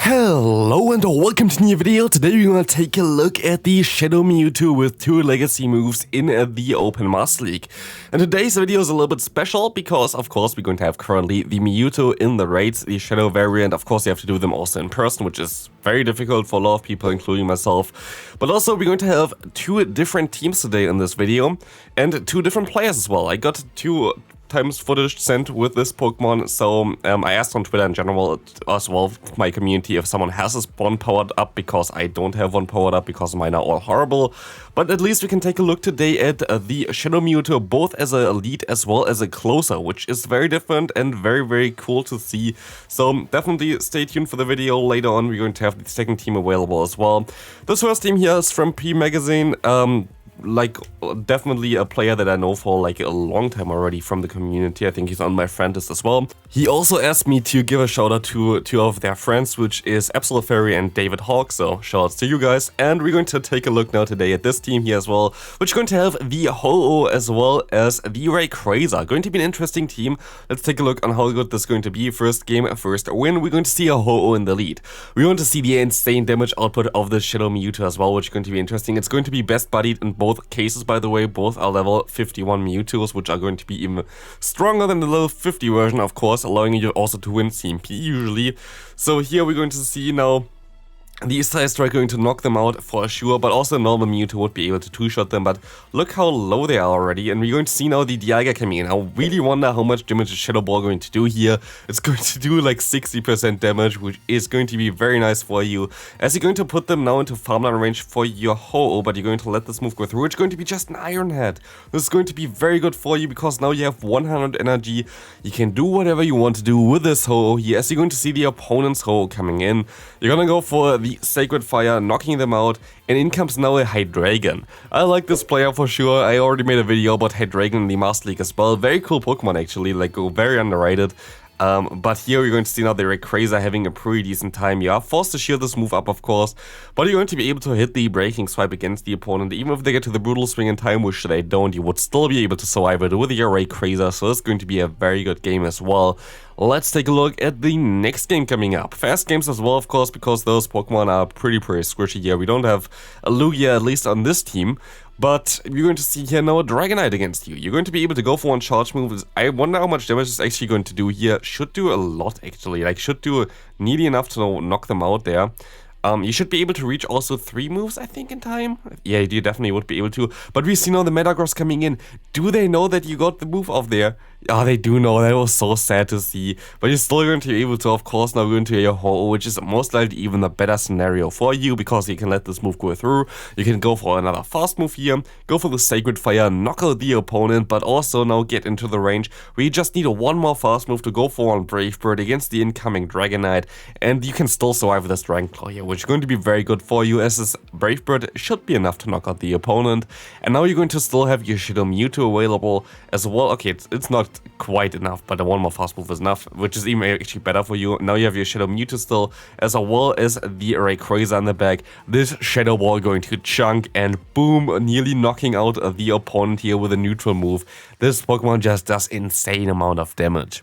Hello and welcome to a new video. Today we're gonna take a look at the Shadow Mewtwo with 2 legacy moves in the Open Master League. And today's video is a little bit special because of course we're going to have currently the Mewtwo in the raids, the Shadow variant. Of course you have to do them also in person, which is very difficult for a lot of people, including myself. But also we're going to have 2 different teams today in this video and 2 different players as well. I got 2 times footage sent with this Pokemon, so I asked on Twitter in general as well, my community, if someone has this one powered up, because I don't have one powered up because mine are all horrible. But at least we can take a look today at the Shadow Mewtwo, both as a lead as well as a closer, which is very different and very cool to see. So definitely stay tuned for the video. Later on we're going to have the second team available as well. This first team here is from P Magazine. Like definitely a player that I know for like a long time already from the community. I think he's on my friend list as well. He also asked me to give a shout out to 2 of their friends, which is Absolute Fairy and David Hawk, so shout outs to you guys. And we're going to take a look now today at this team here as well, which is going to have the Ho-Oh as well as the Rayquaza. Going to be an interesting team. Let's take a look on how good this is going to be. First game, first win. We're going to see a Ho-Oh in the lead. We're going to see the insane damage output of the Shadow Mewtwo as well, which is going to be interesting. It's going to be best buddied in both cases, by the way. Both are level 51 Mewtwo's, which are going to be even stronger than the level 50 version, of course, allowing you also to win CMP usually. So here we're going to see now the Side Strike going to knock them out for sure, but also a normal Mewtwo would be able to 2-shot them. But look how low they are already, and we're going to see now the Dialga coming in. I really wonder how much damage the Shadow Ball going to do here. It's going to do like 60% damage, which is going to be very nice for you, as you're going to put them now into farmland range for your Ho-Oh, but you're going to let this move go through. It's going to be just an Iron Head. This is going to be very good for you because now you have 100 energy. You can do whatever you want to do with this Ho-Oh here, as you're going to see the opponent's Ho-Oh coming in. You're gonna go for the Sacred Fire, knocking them out, and in comes now a Hydreigon. I like this player for sure. I already made a video about Hydreigon in the Master League as well. Very cool Pokemon actually, like very underrated. But here we're going to see now the Rayquaza having a pretty decent time. You are forced to shield this move up, of course, but you're going to be able to hit the Breaking Swipe against the opponent. Even if they get to the Brutal Swing in time, which they don't, you would still be able to survive it with your Rayquaza, so it's going to be a very good game as well. Let's take a look at the next game coming up. Fast games as well, of course, because those Pokemon are pretty squishy here. We don't have a Lugia, at least on this team. But you're going to see here now a Dragonite against you. You're going to be able to go for one charge move. I wonder how much damage it's actually going to do here. Should do a lot actually. Like should do nearly enough to knock them out there. You should be able to reach also 3 moves, I think, in time. Yeah, you definitely would be able to. But we see now the Metagross coming in. Do they know that you got the move off there? Oh, they do know. That was so sad to see. But you're still going to be able to, of course, now go into your Ho-Oh, which is most likely even a better scenario for you, because you can let this move go through. You can go for another fast move here, go for the Sacred Fire, knock out the opponent, but also now get into the range where you just need a 1 more fast move to go for one Brave Bird against the incoming Dragonite, and you can still survive this Dragon Claw here, which is going to be very good for you, as this Brave Bird should be enough to knock out the opponent. And now you're going to still have your Shadow Mewtwo available as well. Okay, it's not quite enough, but the 1 more fast move is enough, which is even actually better for you. Now you have your Shadow Mewtwo still, as well as the Rayquaza in the back. This Shadow Ball going to chunk, and boom, nearly knocking out the opponent here with a neutral move. This Pokemon just does insane amount of damage.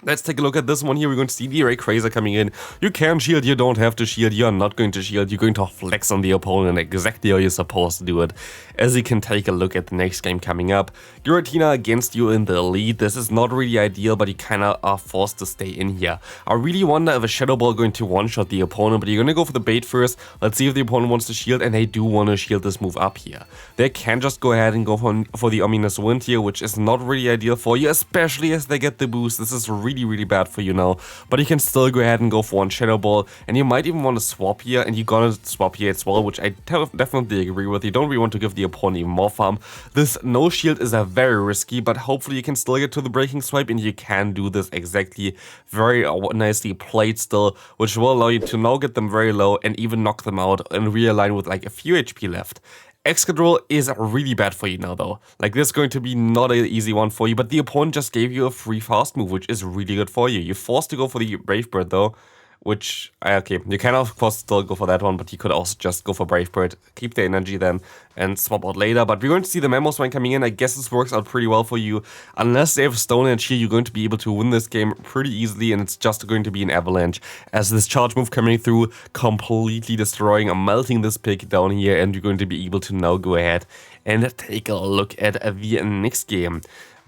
Let's take a look at this one here. We're going to see the Rayquaza coming in. You can shield, you don't have to shield, you're not going to shield, you're going to flex on the opponent exactly how you're supposed to do it. As you can take a look at the next game coming up. Giratina against you in the lead. This is not really ideal, but you kinda are forced to stay in here. I really wonder if a Shadow Ball going to one-shot the opponent, but you're gonna go for the bait first. Let's see if the opponent wants to shield, and they do want to shield this move up here. They can just go ahead and go for the Ominous Wind here, which is not really ideal for you, especially as they get the boost. This is really bad for you now, but you can still go ahead and go for one Shadow Ball, and you might even want to swap here, and you're gonna swap here as well, which I definitely agree with. You don't really want to give the opponent even more farm. This no shield is a very risky, but hopefully you can still get to the Breaking Swipe, and you can do this exactly very nicely played still, which will allow you to now get them very low and even knock them out and realign with like a few HP left. Excadrill is really bad for you now though. Like this is going to be not an easy one for you, but the opponent just gave you a free fast move, which is really good for you. You're forced to go for the Brave Bird though, which, okay, you can of course still go for that one, but you could also just go for Brave Bird, keep the energy then, and swap out later. But we're going to see the Mamoswine coming in. I guess this works out pretty well for you. Unless they have Stone Edge here, you're going to be able to win this game pretty easily, and it's just going to be an avalanche, as this charge move coming through, completely destroying and melting this pick down here, and you're going to be able to now go ahead and take a look at the next game.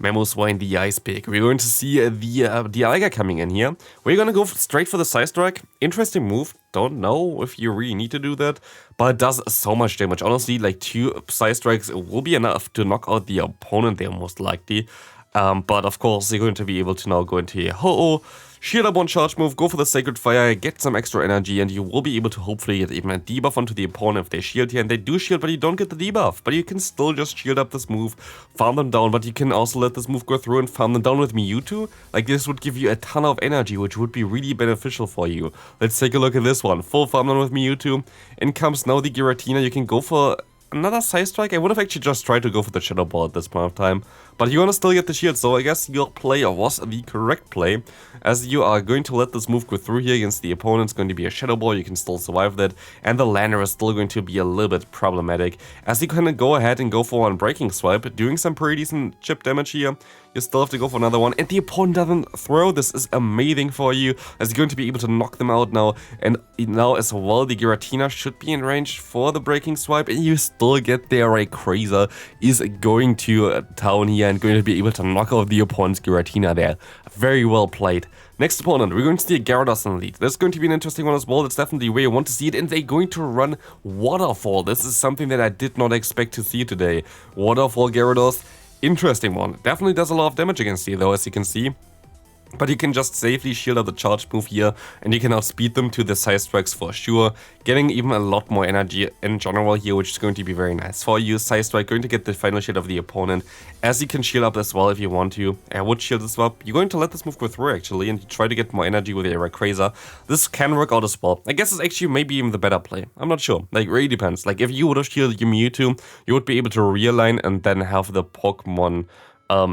Mamoswine, the Ice Pick. We're going to see the Dialga coming in here. We're going to go straight for the Side Strike. Interesting move. Don't know if you really need to do that, but it does so much damage. Honestly, like 2 Side Strikes will be enough to knock out the opponent there, most likely. But of course, you're going to be able to now go into a Ho-Oh, shield up one charge move, go for the Sacred Fire, get some extra energy, and you will be able to hopefully get even a debuff onto the opponent if they shield here. And they do shield, but you don't get the debuff. But you can still just shield up this move, farm them down, but you can also let this move go through and farm them down with Mewtwo. Like, this would give you a ton of energy, which would be really beneficial for you. Let's take a look at this one. Full farm down with Mewtwo. In comes now the Giratina. You can go for another Side Strike. I would have actually just tried to go for the Shadow Ball at this point of time, but you're gonna still get the shield, so I guess your play was the correct play, as you are going to let this move go through here against the opponent. It's going to be a Shadow Ball, you can still survive that, and the lander is still going to be a little bit problematic, as you can go ahead and go for one Breaking Swipe, doing some pretty decent chip damage here. You still have to go for another one, and the opponent doesn't throw. This is amazing for you, as you're going to be able to knock them out now, and now as well the Giratina should be in range for the Breaking Swipe, and you still get there. Rayquaza is going to town here and going to be able to knock out the opponent's Giratina there. Very well played. Next opponent, we're going to see a Gyarados in the lead. This is going to be an interesting one as well. That's definitely where you want to see it, and they're going to run Waterfall. This is something that I did not expect to see today. Waterfall Gyarados. Interesting one. Definitely does a lot of damage against you though, as you can see. But you can just safely shield up the charge move here, and you can outspeed them to the Side Strikes for sure, getting even a lot more energy in general here, which is going to be very nice for you. Side Strike going to get the final shield of the opponent, as you can shield up as well if you want to. I would shield this up. You're going to let this move go through actually, and you try to get more energy with your Rayquaza. This can work out as well. I guess it's actually maybe even the better play. I'm not sure. Like, really depends. Like, if you would have shielded your Mewtwo, you would be able to realign and then have the Pokemon.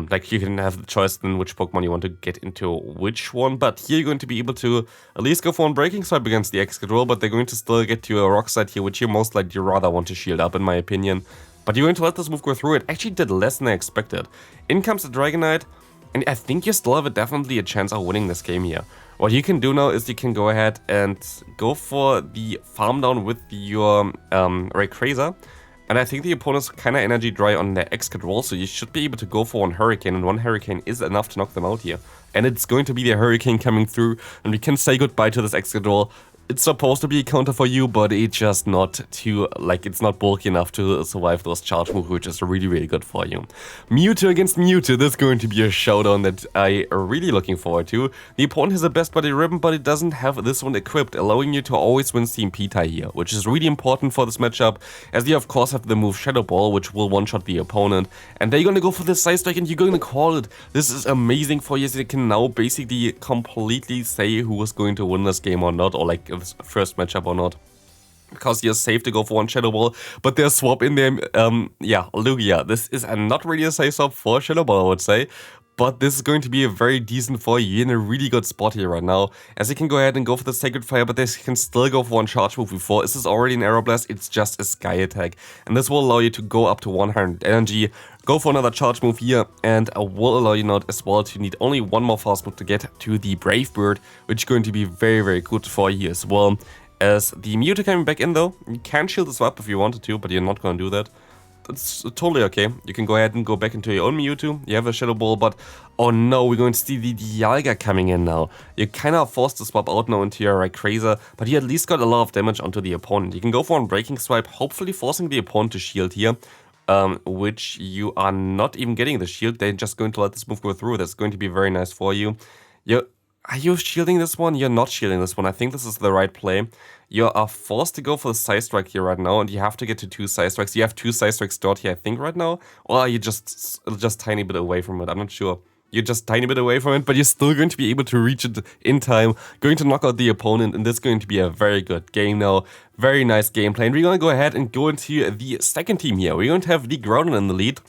Like, you can have the choice then which Pokemon you want to get into which one, but here you're going to be able to at least go for one Breaking Swipe against the Excadrill, but they're going to still get to a Rock Slide here, which you most likely rather want to shield up, in my opinion. But you're going to let this move go through. It actually did less than I expected. In comes the Dragonite, and I think you still have definitely a chance of winning this game here. What you can do now is you can go ahead and go for the farm down with your Rayquaza. And I think the opponent's kind of energy dry on their Excadrill, so you should be able to go for one Hurricane, and one Hurricane is enough to knock them out here. And it's going to be the Hurricane coming through, and we can say goodbye to this Excadrill. It's supposed to be a counter for you, but it's just not too, like, it's not bulky enough to survive those charge moves, which is really, really good for you. Mewtwo against Mewtwo, this is going to be a showdown that I am really looking forward to. The opponent has a Best Buddy Ribbon, but it doesn't have this one equipped, allowing you to always win Team P-Tai here, which is really important for this matchup, as you of course have the move Shadow Ball, which will one-shot the opponent, and they're gonna go for the Side Strike, and you're gonna call it. This is amazing for you, so you can now basically completely say who is going to win this game or not, or like first matchup or not, because you're safe to go for one Shadow Ball, but there's swap in there. Yeah, Lugia, this is not really a safe swap for Shadow Ball, I would say, but this is going to be a very decent for you. You're in a really good spot here right now, as you can go ahead and go for the Sacred Fire, but they can still go for one charge move before. This is already an Aero Blast, it's just a Sky Attack, and this will allow you to go up to 100 energy, go for another charge move here, and will allow you now as well to need only one more fast move to get to the Brave Bird, which is going to be very, very good for you as well. As the Mewtwo coming back in though, you can shield this up if you wanted to, but you're not going to do that. That's totally okay. You can go ahead and go back into your own Mewtwo. You have a Shadow Ball, but oh no, we're going to see the Dialga coming in now. You're kind of forced to swap out now into your Rayquaza, but you at least got a lot of damage onto the opponent. You can go for a Breaking Swipe, hopefully forcing the opponent to shield here. Which you are not even getting the shield. They're just going to let this move go through. That's going to be very nice for you. Are you shielding this one? You're not shielding this one. I think this is the right play. You are forced to go for the Side Strike here right now, and you have to get to 2 Side Strikes. You have 2 Side Strikes stored here, I think, right now. Or are you just tiny bit away from it? I'm not sure. You're just tiny bit away from it, but you're still going to be able to reach it in time, going to knock out the opponent, and this is going to be a very good game now. Very nice gameplay, and we're going to go ahead and go into the second team here. We're going to have the Groudon in the lead.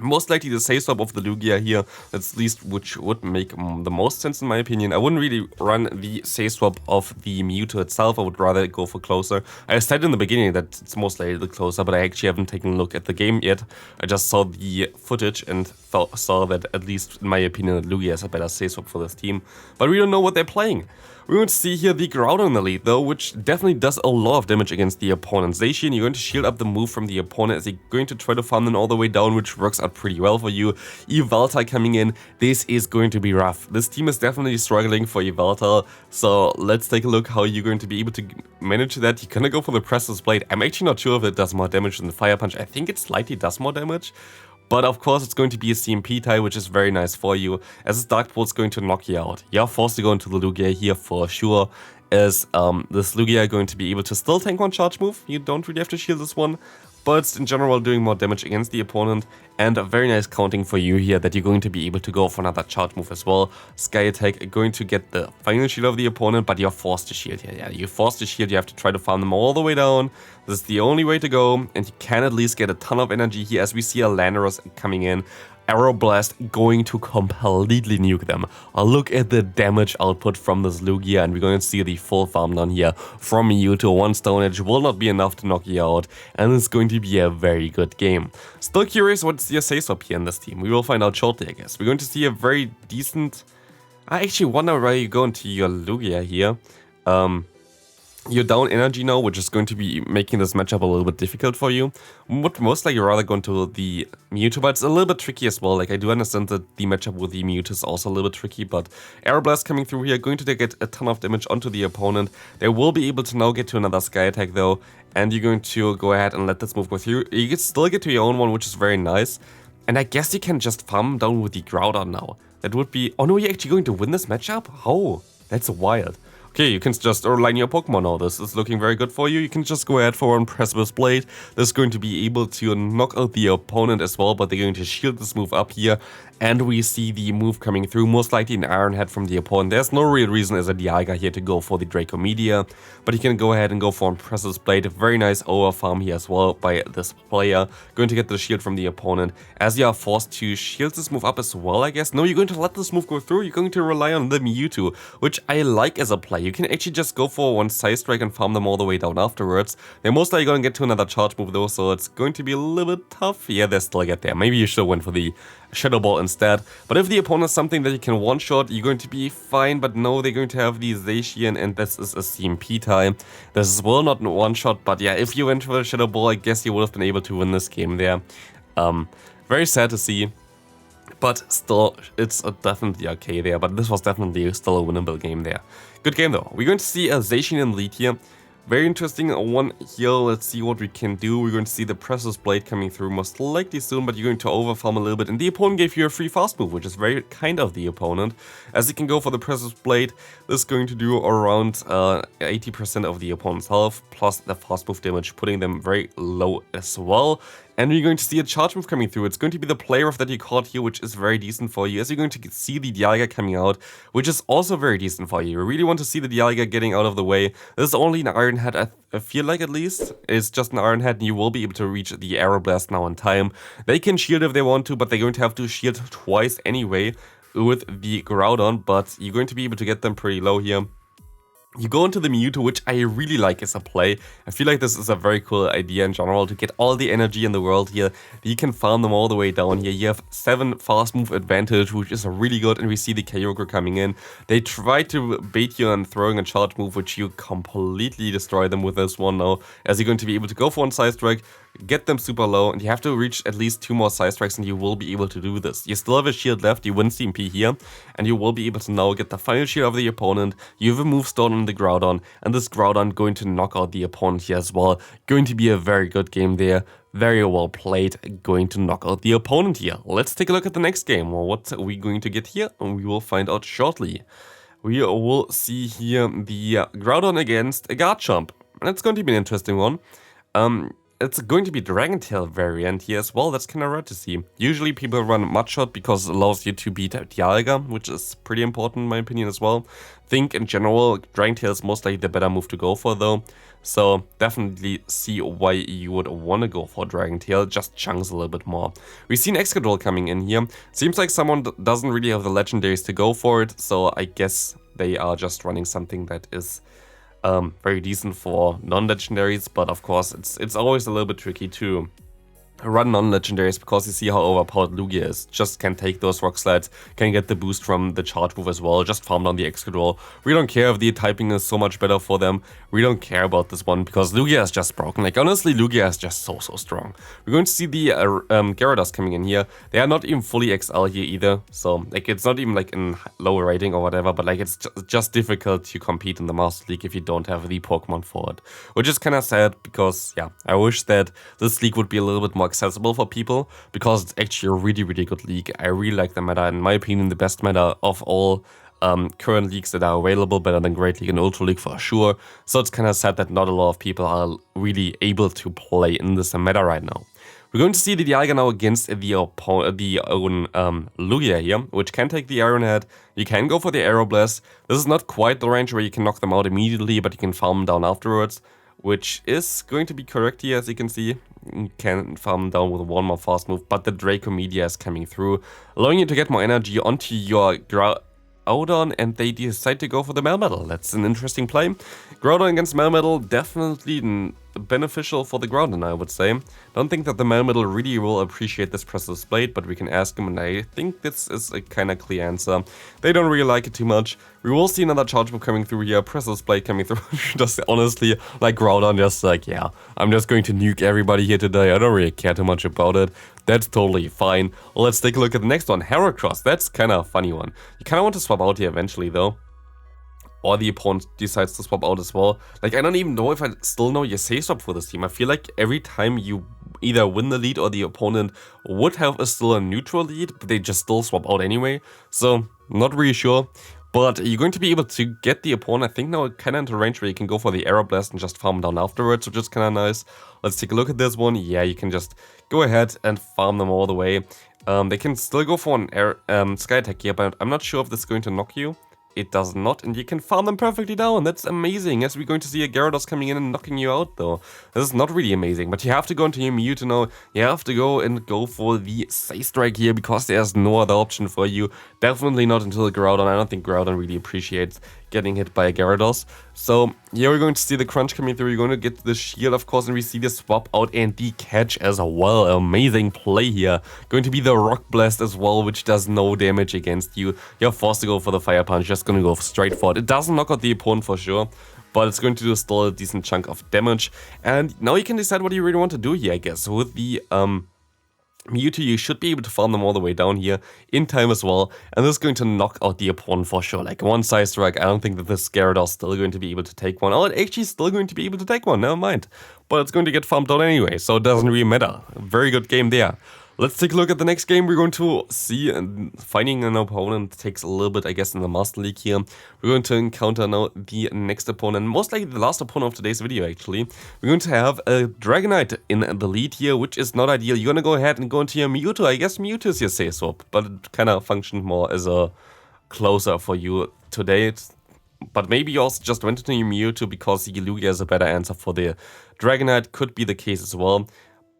Most likely the save swap of the Lugia here, that's at least which would make the most sense in my opinion. I wouldn't really run the save swap of the Mewtwo itself, I would rather go for closer. I said in the beginning that it's most likely the closer, but I actually haven't taken a look at the game yet. I just saw the footage and saw that, at least in my opinion, Lugia is a better save swap for this team. But we don't know what they're playing. We're going to see here the Groudon in the lead though, which definitely does a lot of damage against the opponent. Zacian, you're going to shield up the move from the opponent as you're going to try to farm them all the way down, which works out pretty well for you. Yveltal coming in, this is going to be rough. This team is definitely struggling for Yveltal, so let's take a look how you're going to be able to manage that. You're gonna go for the Pressure's Blade. I'm actually not sure if it does more damage than the Fire Punch. I think it slightly does more damage. But of course it's going to be a CMP type, which is very nice for you, as this Dark Pulse is going to knock you out. You're forced to go into the Lugia here for sure, as this Lugia going to be able to still tank one charge move. You don't really have to shield this one, but it's in general doing more damage against the opponent, and a very nice counting for you here that you're going to be able to go for another charge move as well. Sky Attack going to get the final shield of the opponent, but you're forced to shield here. Yeah, you're forced to shield, you have to try to farm them all the way down. This is the only way to go, and you can at least get a ton of energy here as we see a Landorus coming in. Aeroblast going to completely nuke them. Look at the damage output from this Lugia, and we're going to see the full farm down here from Mewtwo. One Stone Edge will not be enough to knock you out, and it's going to be a very good game. Still curious what's your say swap here in this team. We will find out shortly, I guess. We're going to see a very decent... I actually wonder where you go into your Lugia here. You're down energy now, which is going to be making this matchup a little bit difficult for you. Would most likely rather go into the Mewtwo, but it's a little bit tricky as well. Like, I do understand that the matchup with the Mewtwo is also a little bit tricky, but Aeroblast coming through here, going to get a ton of damage onto the opponent. They will be able to now get to another Sky Attack though, and you're going to go ahead and let this move go through. You can still get to your own one, which is very nice. And I guess you can just farm down with the Groudon now. That would be... Oh no, you're actually going to win this matchup? Oh, that's wild. Okay, you can just align your Pokemon now. This is looking very good for you. You can just go ahead for one Precipice Blade. This is going to be able to knock out the opponent as well, but they're going to shield this move up here. And we see the move coming through, most likely an Iron Head from the opponent. There's no real reason as a Dialga here to go for the Draco Meteor, but you can go ahead and go for Precipice Blade. A very nice overfarm here as well by this player. Going to get the shield from the opponent, as you are forced to shield this move up as well, I guess. No, you're going to let this move go through. You're going to rely on the Mewtwo, which I like as a play. You can actually just go for one Side Strike and farm them all the way down afterwards. They're most likely going to get to another charge move though, so it's going to be a little bit tough. Yeah, they still get there. Maybe you should have went for the Shadow Ball instead. But if the opponent is something that you can one-shot, you're going to be fine. But no, they're going to have the Zacian, and this is a CMP time. This is well not one-shot, but yeah, if you went for the Shadow Ball, I guess you would have been able to win this game there. Very sad to see. But still, it's definitely okay there. But this was definitely still a winnable game there. Good game though. We're going to see a Zacian in lead here. Very interesting one here. Let's see what we can do. We're going to see the Precipice Blade coming through most likely soon, but you're going to overfarm a little bit. And the opponent gave you a free fast move, which is very kind of the opponent. As you can go for the Precipice Blade, this is going to do around 80% of the opponent's health, plus the fast move damage, putting them very low as well. And you're going to see a charge move coming through. It's going to be the play rough that you caught here, which is very decent for you. As you're going to see the Dialga coming out, which is also very decent for you. You really want to see the Dialga getting out of the way. This is only an Iron Head, I feel like at least. It's just an Iron Head, and you will be able to reach the Aeroblast now in time. They can shield if they want to, but they're going to have to shield twice anyway with the Groudon, but you're going to be able to get them pretty low here. You go into the Mewtwo, which I really like as a play. I feel like this is a very cool idea in general to get all the energy in the world here. You can farm them all the way down here. You have 7 fast move advantage, which is really good. And we see the Kyogre coming in. They try to bait you on throwing a charge move, which you completely destroy them with this one now. As you're going to be able to go for one Side Strike, get them super low, and you have to reach at least 2 more Side Strikes, and you will be able to do this. You still have a shield left, you win CMP here, and you will be able to now get the final shield of the opponent. You have a move stone on the Groudon, and this Groudon going to knock out the opponent here as well. Going to be a very good game there. Very well played, going to knock out the opponent here. Let's take a look at the next game. Well, what are we going to get here? And we will find out shortly. We will see here the Groudon against a Garchomp, and it's going to be an interesting one. it's going to be Dragon Tail variant here as well. That's kind of rare to see. Usually people run Mudshot because it allows you to beat Dialga, which is pretty important in my opinion as well. Think in general, Dragon Tail is most likely the better move to go for though. So definitely see why you would want to go for Dragon Tail, just chunks a little bit more. We've seen Excadrill coming in here. Seems like someone doesn't really have the legendaries to go for it, so I guess they are just running something that is very decent for non-legendaries, but of course it's always a little bit tricky to run non-legendaries because you see how overpowered Lugia is. Just can take those rock slides, can get the boost from the charge move as well, just farm down the Excadrill. We don't care if the typing is so much better for them. We don't care about this one because Lugia is just broken. Like honestly, Lugia is just so strong. We're going to see the Gyarados coming in here. They are not even fully XL here either, so like it's not even like in lower rating or whatever, but like it's just difficult to compete in the Master League if you don't have the Pokemon for it. Which is kind of sad because yeah, I wish that this league would be a little bit more accessible for people because it's actually a really good league. I really like the meta, in my opinion the best meta of all current leagues that are available, better than Great League and Ultra League for sure. So it's kind of sad that not a lot of people are really able to play in this meta right now. We're going to see the Dialga now against the own Lugia here, which can take the Iron Head. You can go for the Aeroblast. This is not quite the range where you can knock them out immediately, but you can farm them down afterwards, which is going to be correct here, as you can see. You can farm down with one more fast move, but the Draco Media is coming through, allowing you to get more energy onto your Groudon, and they decide to go for the Melmetal. That's an interesting play. Groudon against Melmetal, definitely beneficial for the Groudon, I would say. Don't think that the Melmetal really will appreciate this Precious Blade, but we can ask him, and I think this is a kind of clear answer. They don't really like it too much. We will see another charge move coming through here, Precious Blade coming through. Just honestly, like Groudon, just like, yeah, I'm just going to nuke everybody here today. I don't really care too much about it. That's totally fine. Let's take a look at the next one, Heracross. That's kind of a funny one. You kind of want to swap out here eventually, though. Or the opponent decides to swap out as well. Like, I don't even know if I still know your safe swap for this team. I feel like every time you either win the lead or the opponent would have still a neutral lead, but they just still swap out anyway. So, not really sure. But you're going to be able to get the opponent, I think now, kind of into range where you can go for the Aeroblast and just farm down afterwards, which is kind of nice. Let's take a look at this one. Yeah, you can just go ahead and farm them all the way. They can still go for an Sky Attack here, but I'm not sure if this is going to knock you. It does not, and you can farm them perfectly down. That's amazing. Yes, we're going to see a Gyarados coming in and knocking you out, though. This is not really amazing, but you have to go into your Mewtwo now. You have to go for the Side Strike here because there's no other option for you. Definitely not until the Groudon. I don't think Groudon really appreciates getting hit by a Gyarados. So here we're going to see the crunch coming through. You're going to get the shield, of course, and we see the swap out and the catch as well. Amazing play here. Going to be the Rock Blast as well, which does no damage against you. You're forced to go for the Fire Punch. Just going to go straight for it. It doesn't knock out the opponent for sure, but it's going to do still a decent chunk of damage. And now you can decide what you really want to do here, I guess. With the Mewtwo, you should be able to farm them all the way down here in time as well, and this is going to knock out the opponent for sure. Like one Side Strike, I don't think that this Gyarados is still going to be able to take one. Oh, it's actually still going to be able to take one, never mind. But it's going to get farmed down anyway, so it doesn't really matter. Very good game there. Let's take a look at the next game we're going to see, and finding an opponent takes a little bit, I guess, in the Master League here. We're going to encounter now the next opponent, most likely the last opponent of today's video, actually. We're going to have a Dragonite in the lead here, which is not ideal. You're going to go ahead and go into your Mewtwo. I guess Mewtwo is your safe swap, but it kind of functioned more as a closer for you today. But maybe you also just went into your Mewtwo because the Lugia is a better answer for the Dragonite. Could be the case as well.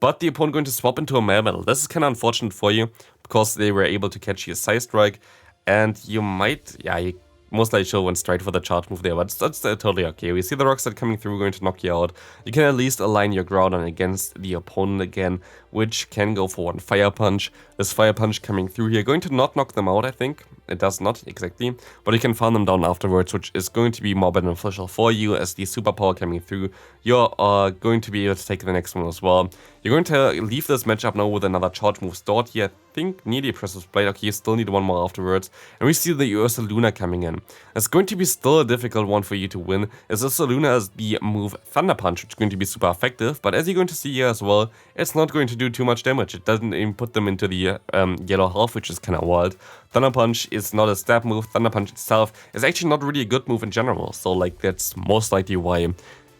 But the opponent going to swap into a Melmetal. This is kind of unfortunate for you, because they were able to catch your Side Strike, and you might, yeah, you most likely should have went straight for the charge move there, but that's totally okay. We see the Rock Slide coming through, going to knock you out. You can at least align your Groudon against the opponent again, which can go for one Fire Punch. This Fire Punch coming through here, going to not knock them out, I think. It does not, exactly. But you can farm them down afterwards, which is going to be more beneficial for you as the Superpower coming through. You're going to be able to take the next one as well. You're going to leave this matchup now with another charge move stored here. I think near the Precious Blade. Okay, you still need one more afterwards. And we see the Ursaluna coming in. It's going to be still a difficult one for you to win, as Ursaluna has the move Thunder Punch, which is going to be super effective. But as you're going to see here as well, it's not going to do too much damage. It doesn't even put them into the yellow half, which is kind of wild. Thunder Punch is not a stab move. Thunder Punch itself is actually not really a good move in general. So like that's most likely why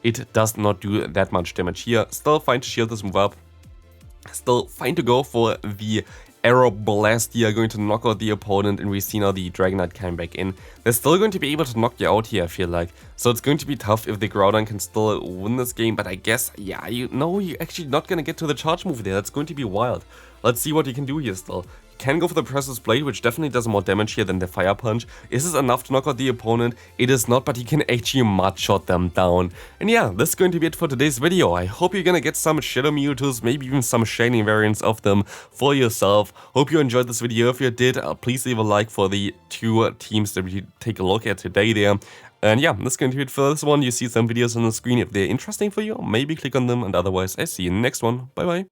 it does not do that much damage here. Still fine to shield this move up. Still fine to go for the Arrow Blast here, going to knock out the opponent, and we see now the Dragonite coming back in. They're still going to be able to knock you out here, I feel like. So it's going to be tough if the Groudon can still win this game, but I guess, yeah, you're actually not going to get to the charge move there. That's going to be wild. Let's see what you can do here still. Can go for the Precious Blade, which definitely does more damage here than the Fire Punch. Is this enough to knock out the opponent? It is not, but he can actually mud-shot them down. And yeah, this is going to be it for today's video. I hope you're gonna get some Shadow Mewtwo's, maybe even some shiny variants of them for yourself. Hope you enjoyed this video. If you did, please leave a like for the 2 teams that we take a look at today there. And yeah, this is going to be it for this one. You see some videos on the screen. If they're interesting for you, maybe click on them, and otherwise I see you in the next one. Bye bye.